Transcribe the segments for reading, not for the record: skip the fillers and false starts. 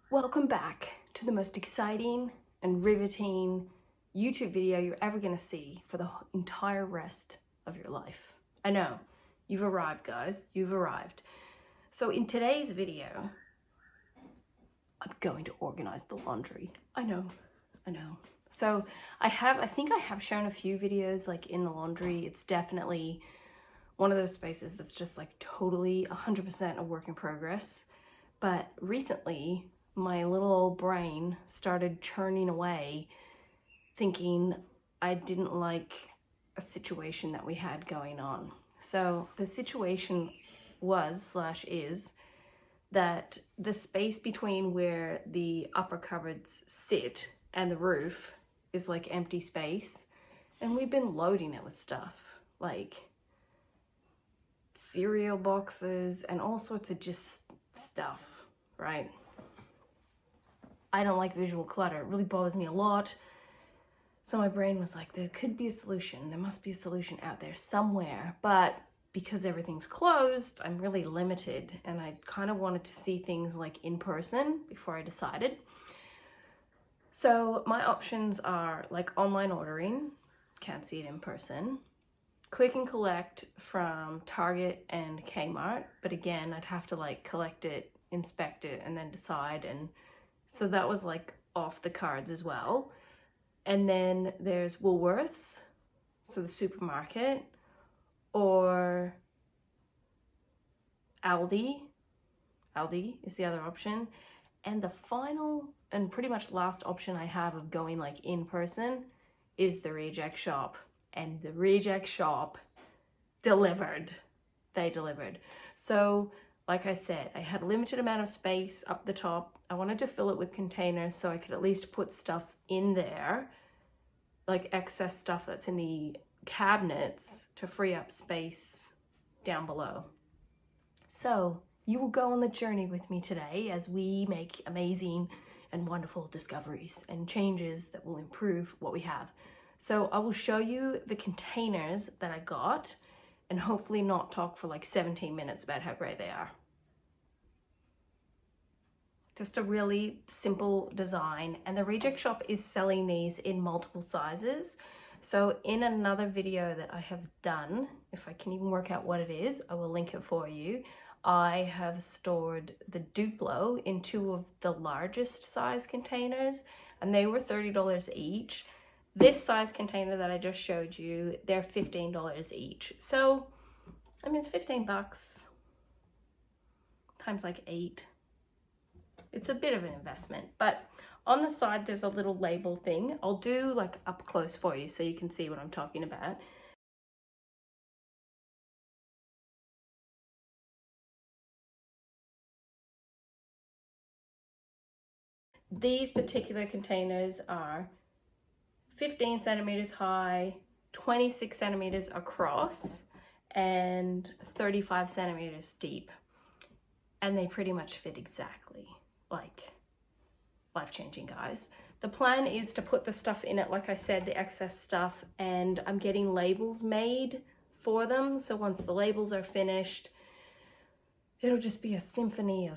Welcome back to the most exciting and riveting YouTube video you're ever going to see for the entire rest of your life. I know, you've arrived, guys, you've arrived. So in today's video, I'm going to organize the laundry. I know. So I think I have shown a few videos like in the laundry. It's definitely one of those spaces that's just like totally 100% a work in progress. But recently, my little old brain started churning away thinking I didn't like a situation that we had going on. So the situation is that the space between where the upper cupboards sit and the roof is like empty space, and we've been loading it with stuff like cereal boxes and all sorts of just stuff, right? I don't like visual clutter. It really bothers me a lot. So my brain was like, there could be a solution. There must be a solution out there somewhere. But because everything's closed, I'm really limited. And I kind of wanted to see things like in person before I decided. So my options are like online ordering. Can't see it in person. Click and collect from Target and Kmart. But again, I'd have to like collect it, inspect it, and then decide. And so that was like off the cards as well. And then there's Woolworths, so the supermarket, or Aldi. Aldi is the other option. And the final and pretty much last option I have of going like in person is the Reject Shop. And the Reject Shop delivered. They delivered. So like I said, I had a limited amount of space up the top. I wanted to fill it with containers so I could at least put stuff in there, like excess stuff that's in the cabinets, to free up space down below. So you will go on the journey with me today as we make amazing and wonderful discoveries and changes that will improve what we have. So I will show you the containers that I got and hopefully not talk for like 17 minutes about how great they are. Just a really simple design, and the Reject Shop is selling these in multiple sizes. So in another video that I have done, if I can even work out what it is, I will link it for you. I have stored the Duplo in two of the largest size containers, and they were $30 each. This size container that I just showed you, they're $15 each. So, I mean, it's 15 bucks times like 8. It's a bit of an investment, but on the side, there's a little label thing. I'll do like up close for you so you can see what I'm talking about. These particular containers are 15 centimeters high, 26 centimeters across, and 35 centimeters deep. And they pretty much fit exactly. Like life-changing, guys. The plan is to put the stuff in it, like I said, the excess stuff, and I'm getting labels made for them. So once the labels are finished, it'll just be a symphony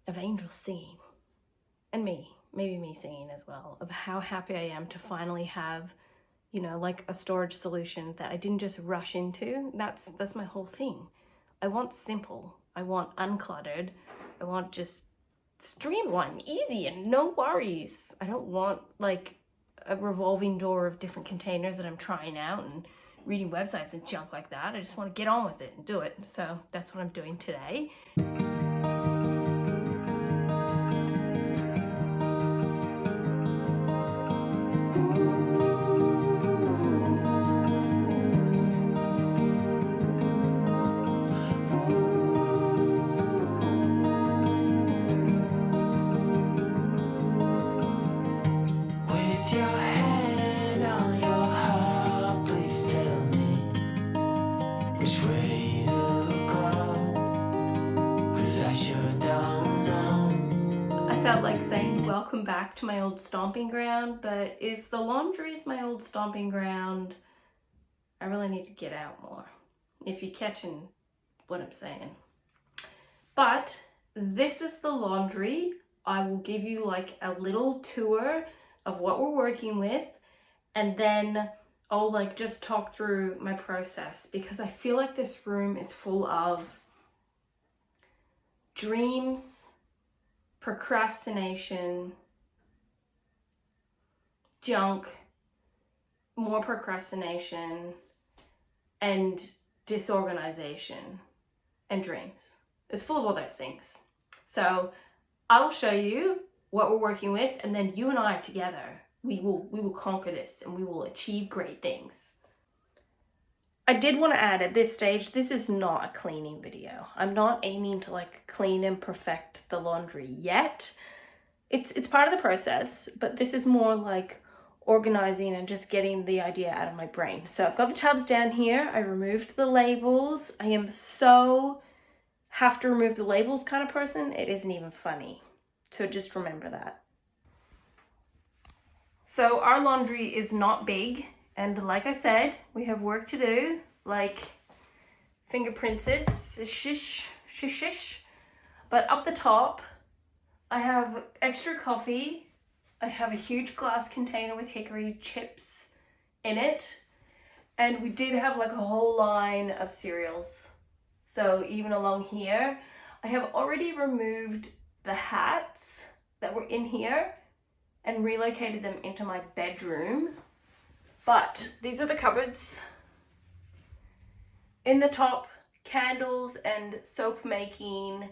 of angels singing, and maybe me singing as well, of how happy I am to finally have, you know, like a storage solution that I didn't just rush into. That's my whole thing. I want simple. I want uncluttered. I want just streamlined, easy, and no worries. I don't want like a revolving door of different containers that I'm trying out and reading websites and junk like that. I just want to get on with it and do it. So that's what I'm doing today. Felt like saying welcome back to my old stomping ground, but if the laundry is my old stomping ground, I really need to get out more, if you're catching what I'm saying. But this is the laundry. I will give you like a little tour of what we're working with, and then I'll like just talk through my process, because I feel like this room is full of dreams, procrastination, junk, more procrastination, and disorganization, and dreams. It's full of all those things. So I will show you what we're working with, and then you and I together, we will conquer this and we will achieve great things. I did want to add at this stage, this is not a cleaning video. I'm not aiming to like clean and perfect the laundry yet. It's part of the process, but this is more like organizing and just getting the idea out of my brain. So I've got the tubs down here. I removed the labels. I am so have to remove the labels kind of person. It isn't even funny. So just remember that. So our laundry is not big. And like I said, we have work to do, like fingerprints, shish. But up the top, I have extra coffee. I have a huge glass container with hickory chips in it. And we did have like a whole line of cereals. So even along here, I have already removed the hats that were in here and relocated them into my bedroom. But these are the cupboards. In the top, candles and soap making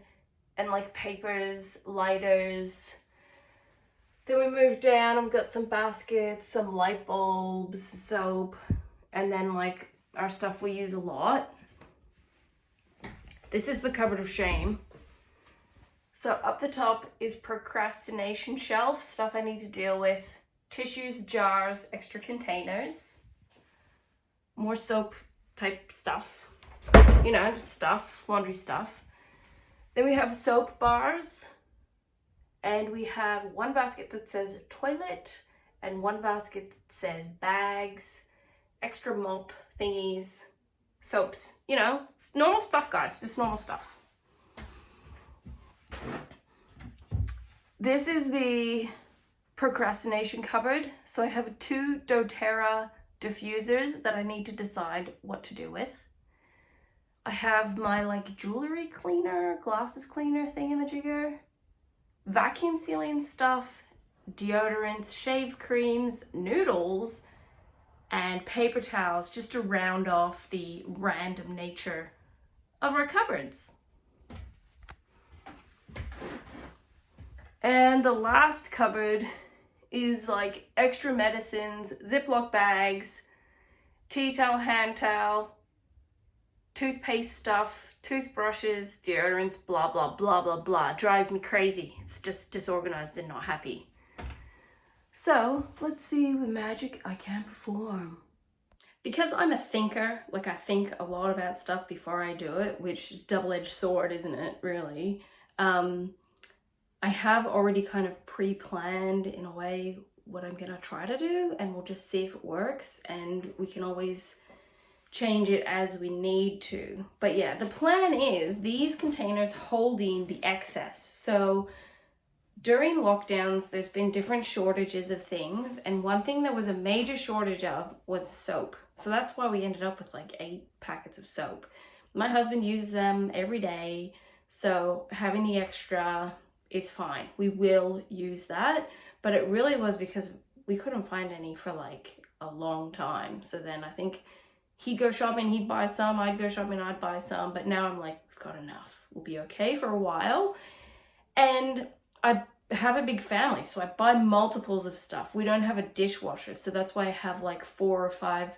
and like papers, lighters. Then we moved down, I've got some baskets, some light bulbs, soap, and then like our stuff we use a lot. This is the cupboard of shame. So up the top is procrastination shelf, stuff I need to deal with, tissues, jars, extra containers, more soap type stuff, you know, just stuff, laundry stuff. Then we have soap bars, and we have one basket that says toilet and one basket that says bags, extra mop thingies, soaps, you know, normal stuff, guys, just normal stuff. This is the procrastination cupboard. So I have 2 doTERRA diffusers that I need to decide what to do with. I have my like jewelry cleaner, glasses cleaner thingamajigger, vacuum sealing stuff, deodorants, shave creams, noodles, and paper towels, just to round off the random nature of our cupboards. And the last cupboard is like extra medicines, Ziploc bags, tea towel, hand towel, toothpaste stuff, toothbrushes, deodorants, blah, blah, blah, blah, blah. Drives me crazy. It's just disorganized and not happy. So let's see the magic I can perform. Because I'm a thinker, like I think a lot about stuff before I do it, which is double-edged sword, isn't it, really? I have already kind of pre-planned in a way what I'm gonna try to do, and we'll just see if it works, and we can always change it as we need to. But yeah, the plan is these containers holding the excess. So during lockdowns, there's been different shortages of things, and one thing that was a major shortage of was soap. So that's why we ended up with like 8 packets of soap. My husband uses them every day, so having the extra is fine. We will use that, but it really was because we couldn't find any for like a long time. So then I think he'd go shopping, he'd buy some, I'd go shopping, I'd buy some, but now I'm like, we've got enough. We'll be okay for a while. And I have a big family, so I buy multiples of stuff. We don't have a dishwasher, so that's why I have like 4 or 5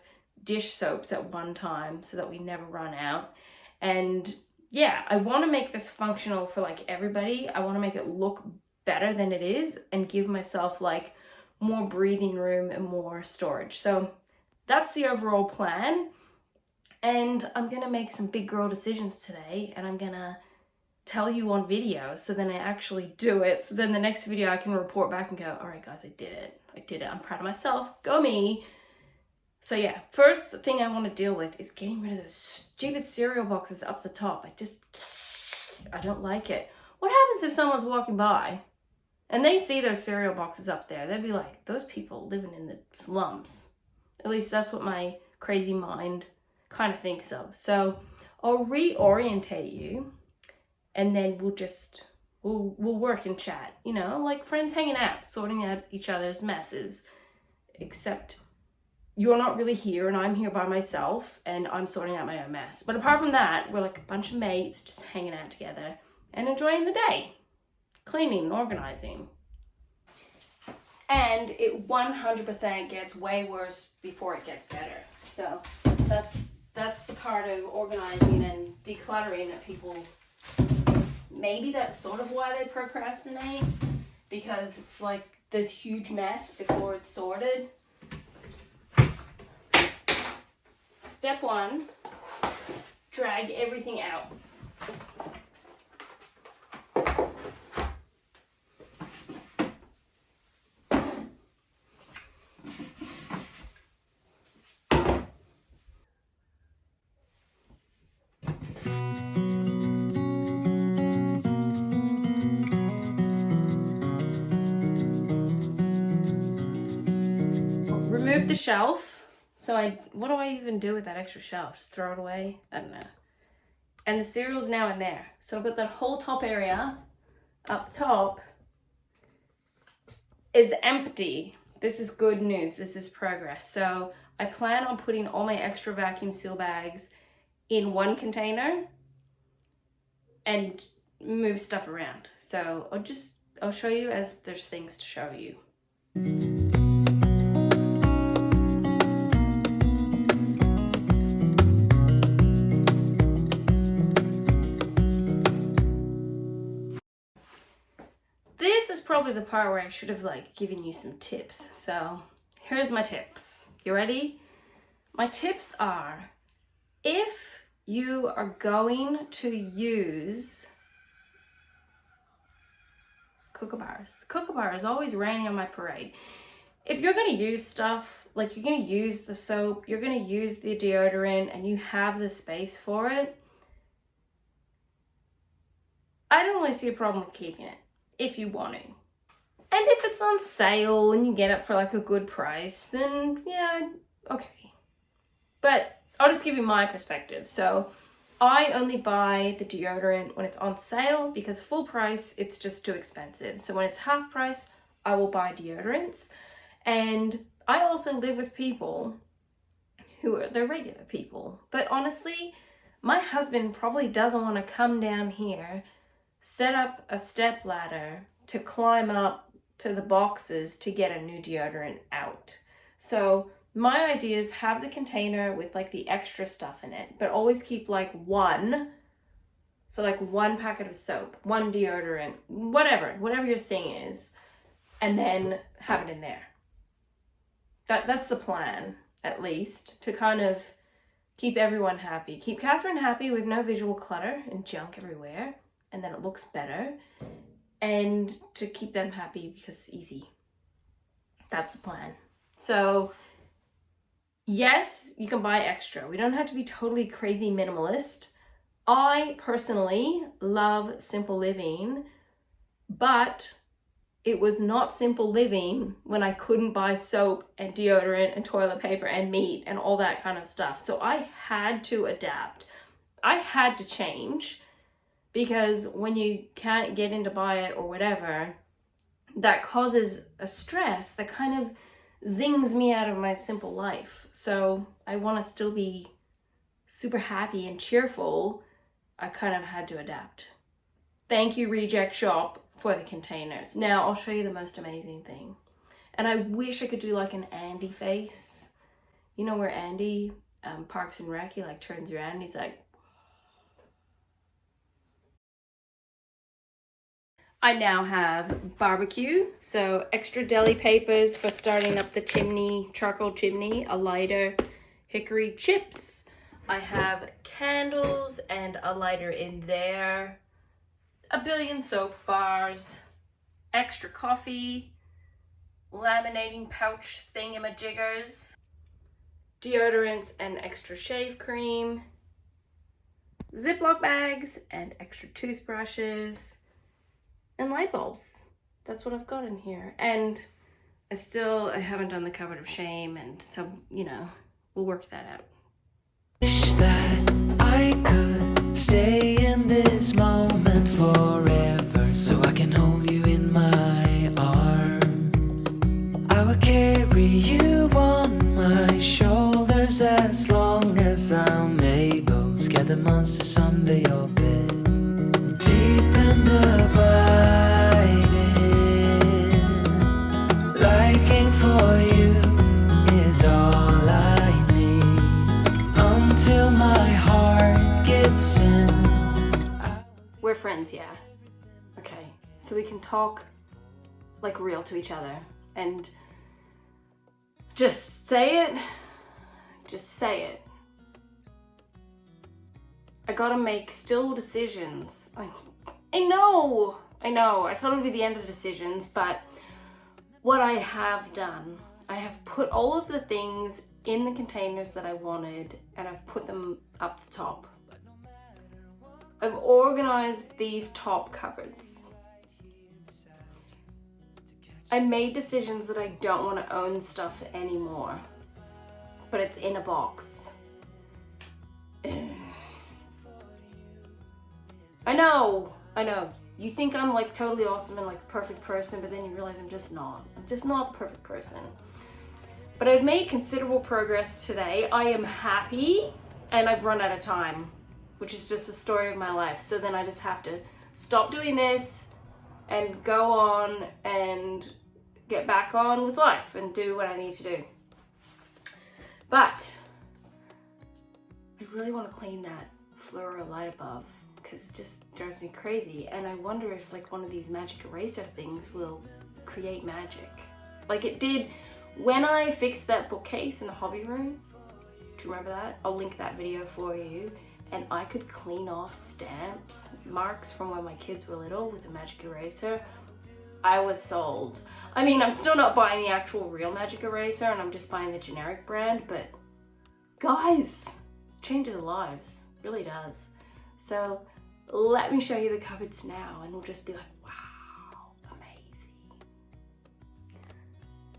dish soaps at one time so that we never run out. And yeah, I want to make this functional for like everybody. I want to make it look better than it is and give myself like more breathing room and more storage. So that's the overall plan. And I'm going to make some big girl decisions today, and I'm going to tell you on video, so then I actually do it. So then the next video I can report back and go, all right guys, I did it. I'm proud of myself. Go me. So yeah, first thing I want to deal with is getting rid of those stupid cereal boxes up the top. I don't like it. What happens if someone's walking by and they see those cereal boxes up there? They'd be like, those people living in the slums. At least that's what my crazy mind kind of thinks of. So I'll reorientate you, and then we'll work and chat, you know, like friends hanging out, sorting out each other's messes, except you're not really here and I'm here by myself and I'm sorting out my own mess. But apart from that, we're like a bunch of mates just hanging out together and enjoying the day, cleaning and organizing. And it 100% gets way worse before it gets better. So that's the part of organizing and decluttering that people, maybe that's sort of why they procrastinate, because it's like this huge mess before it's sorted. Step 1, drag everything out. Remove the shelf. So what do I even do with that extra shelf? Just throw it away? I don't know. And the cereal's now in there. So I've got that whole top area up top is empty. This is good news. This is progress. So I plan on putting all my extra vacuum seal bags in one container and move stuff around. So I'll show you as there's things to show you. This is probably the part where I should have given you some tips. So here's my tips. You ready? My tips are, if you are going to use Kookaburra is always raining on my parade. If you're going to use stuff, you're going to use the soap, you're going to use the deodorant, and you have the space for it, I don't really see a problem with keeping it, if you want to. And if it's on sale and you get it for a good price, then yeah, okay. But I'll just give you my perspective. So I only buy the deodorant when it's on sale, because full price, it's just too expensive. So when it's half price, I will buy deodorants. And I also live with people they're regular people. But honestly, my husband probably doesn't want to come down here, set up a step ladder to climb up to the boxes to get a new deodorant out. So my idea is have the container with the extra stuff in it, but always keep one. So one packet of soap, one deodorant, whatever your thing is, and then have it in there. That's the plan, at least, to kind of keep everyone happy. Keep Catherine happy with no visual clutter and junk everywhere, and then it looks better, and to keep them happy because it's easy. That's the plan. So yes, you can buy extra. We don't have to be totally crazy minimalist. I personally love simple living, but it was not simple living when I couldn't buy soap and deodorant and toilet paper and meat and all that kind of stuff. So I had to adapt. I had to change, because when you can't get in to buy it or whatever, that causes a stress that kind of zings me out of my simple life. So I want to still be super happy and cheerful. I kind of had to adapt. Thank you, Reject Shop, for the containers. Now I'll show you the most amazing thing. And I wish I could do an Andy face. You know where Andy, Parks and Rec, he turns around and he's like, I now have barbecue, so extra deli papers for starting up the chimney, charcoal chimney, a lighter, hickory chips. I have candles and a lighter in there, a billion soap bars, extra coffee, laminating pouch thingamajiggers, deodorants and extra shave cream, Ziploc bags and extra toothbrushes, and light bulbs. That's what I've got in here. And I haven't done the cupboard of shame, and so, you know, we'll work that out. Wish that I could stay in this moment forever, so I can hold you in my arms. I will carry you on my shoulders as long as I'm able. Scare the monsters under your bed. Deep and abiding, liking for you is all I need. Until my heart gives in. We're friends, yeah. Okay, so we can talk like real to each other and just say it. Just say it. I gotta make still decisions. I know. I thought it would be the end of decisions, but what I have done, I have put all of the things in the containers that I wanted, and I've put them up the top. I've organized these top cupboards. I made decisions that I don't want to own stuff anymore, but it's in a box. I know. You think I'm like totally awesome and like the perfect person, but then you realize I'm just not. I'm just not the perfect person. But I've made considerable progress today. I am happy, and I've run out of time, which is just the story of my life. So then I just have to stop doing this and go on and get back on with life and do what I need to do. But I really want to clean that fluoro light above, because it just drives me crazy. And I wonder if like one of these magic eraser things will create magic. Like it did when I fixed that bookcase in the hobby room. Do you remember that? I'll link that video for you. And I could clean off stamps, marks from when my kids were little with a magic eraser. I was sold. I mean, I'm still not buying the actual real magic eraser, and I'm just buying the generic brand, but guys, changes lives, really does. So let me show you the cupboards now, and we'll just be like, wow, amazing.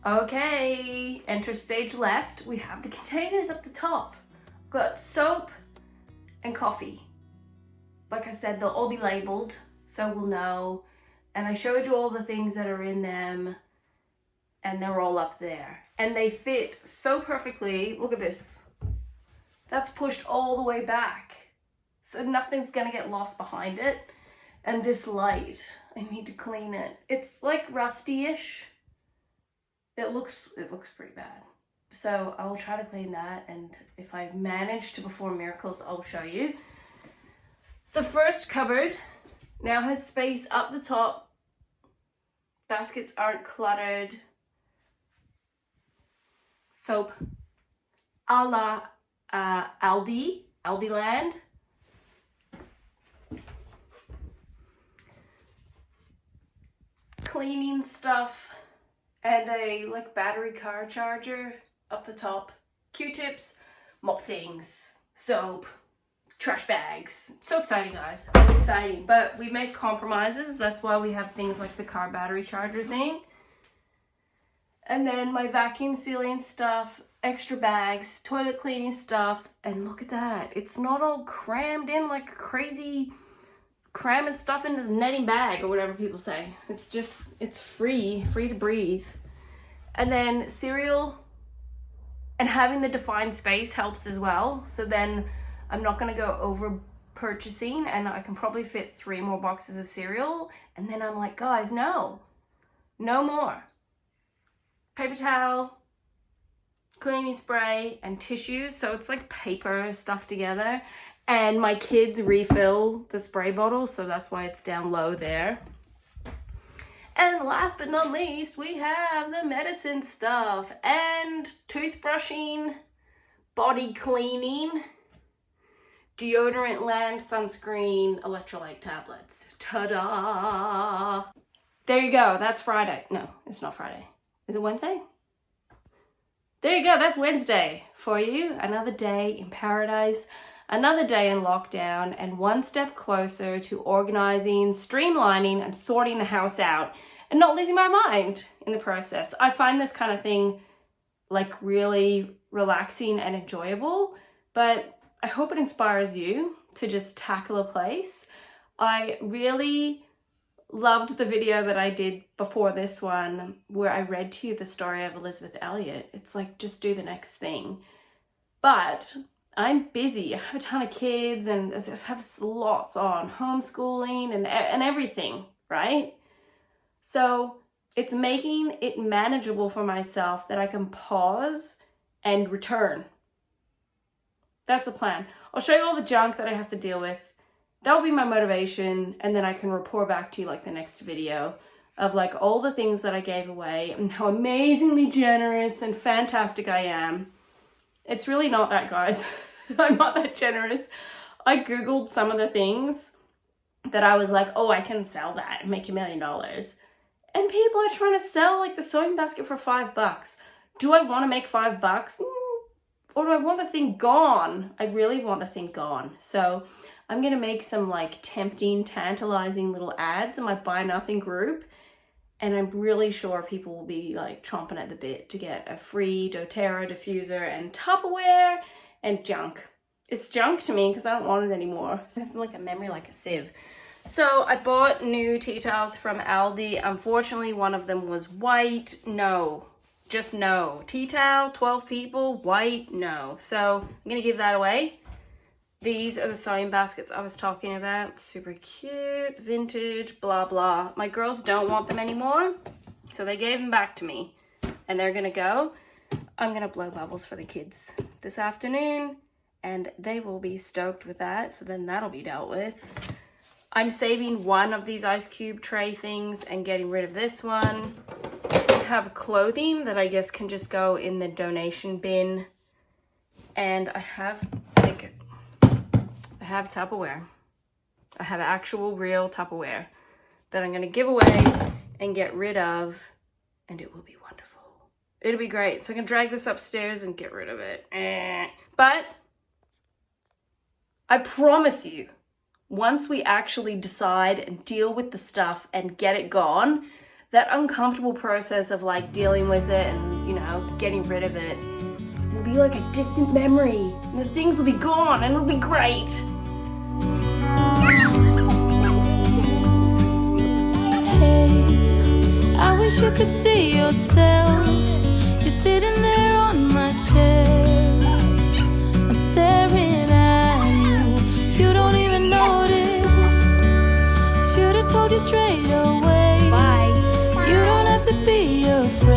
Okay, enter stage left. We have the containers up the top. We've got soap and coffee. Like I said, they'll all be labeled, so we'll know. And I showed you all the things that are in them, and they're all up there. And they fit so perfectly. Look at this. That's pushed all the way back, so nothing's gonna get lost behind it. And this light, I need to clean it. It's like rusty-ish. It looks pretty bad. So I will try to clean that, and if I manage to perform miracles, I'll show you. The first cupboard now has space up the top. Baskets aren't cluttered. Soap a la Aldiland. Cleaning stuff and a like battery car charger up the top. Q-tips, mop things, soap, trash bags. It's so exciting, guys. Really exciting. But we make compromises. That's why we have things like the car battery charger thing. And then my vacuum sealing stuff, extra bags, toilet cleaning stuff. And look at that. It's not all crammed in like crazy, cramming stuff in this netting bag or whatever people say. It's just, it's free to breathe. And then cereal and having the defined space helps as well. So then I'm not gonna go over purchasing, and I can probably fit 3 more boxes of cereal. And then I'm like, guys, no more. Paper towel, cleaning spray, and tissues. So it's like paper stuff together. And my kids refill the spray bottle, so that's why it's down low there. And last but not least, we have the medicine stuff and toothbrushing, body cleaning, deodorant, land, sunscreen, electrolyte tablets. Ta-da! There you go. That's Friday. No, it's not Friday. Is it Wednesday? There you go. That's Wednesday for you. Another day in paradise. another day in lockdown and one step closer to organizing, streamlining, and sorting the house out and not losing my mind in the process. I find this kind of thing like really relaxing and enjoyable, but I hope it inspires you to just tackle a place. I really loved the video that I did before this one where I read to you the story of Elizabeth Elliot. It's like, just do the next thing. But I'm busy. I have a ton of kids and I just have lots on, homeschooling and everything, right? So it's making it manageable for myself that I can pause and return. That's the plan. I'll show you all the junk that I have to deal with. That'll be my motivation, and then I can report back to you like the next video of like all the things that I gave away and how amazingly generous and fantastic I am. It's really not that, guys. I'm not that generous. I Googled some of the things that I was like, oh, I can sell that and make $1 million. And people are trying to sell like the sewing basket for $5. Do I want to make $5? Or do I want the thing gone? I really want the thing gone. So I'm going to make some like tempting, tantalizing little ads in my Buy Nothing group. And I'm really sure people will be like chomping at the bit to get a free doTERRA diffuser and Tupperware and junk. It's junk to me because I don't want it anymore. I have like a memory like a sieve. So I bought new tea towels from Aldi. Unfortunately, one of them was white. No, just no. Tea towel, 12 people, white, no. So I'm gonna give that away. These are the sewing baskets I was talking about. Super cute, vintage, blah, blah. My girls don't want them anymore, so they gave them back to me. And they're gonna go. I'm gonna blow bubbles for the kids this afternoon, and they will be stoked with that, so then that'll be dealt with. I'm saving one of these ice cube tray things and getting rid of this one. I have clothing that I guess can just go in the donation bin. And I have Tupperware. I have actual real Tupperware that I'm gonna give away and get rid of, and it will be wonderful. It'll be great. So I can drag this upstairs and get rid of it. But I promise you, once we actually decide and deal with the stuff and get it gone, that uncomfortable process of like dealing with it and, you know, getting rid of it will be like a distant memory. And the things will be gone and it'll be great. Hey, I wish you could see yourself just sitting there on my chair. I'm staring at you, you don't even notice. Should've told you straight away. Bye. You don't have to be afraid.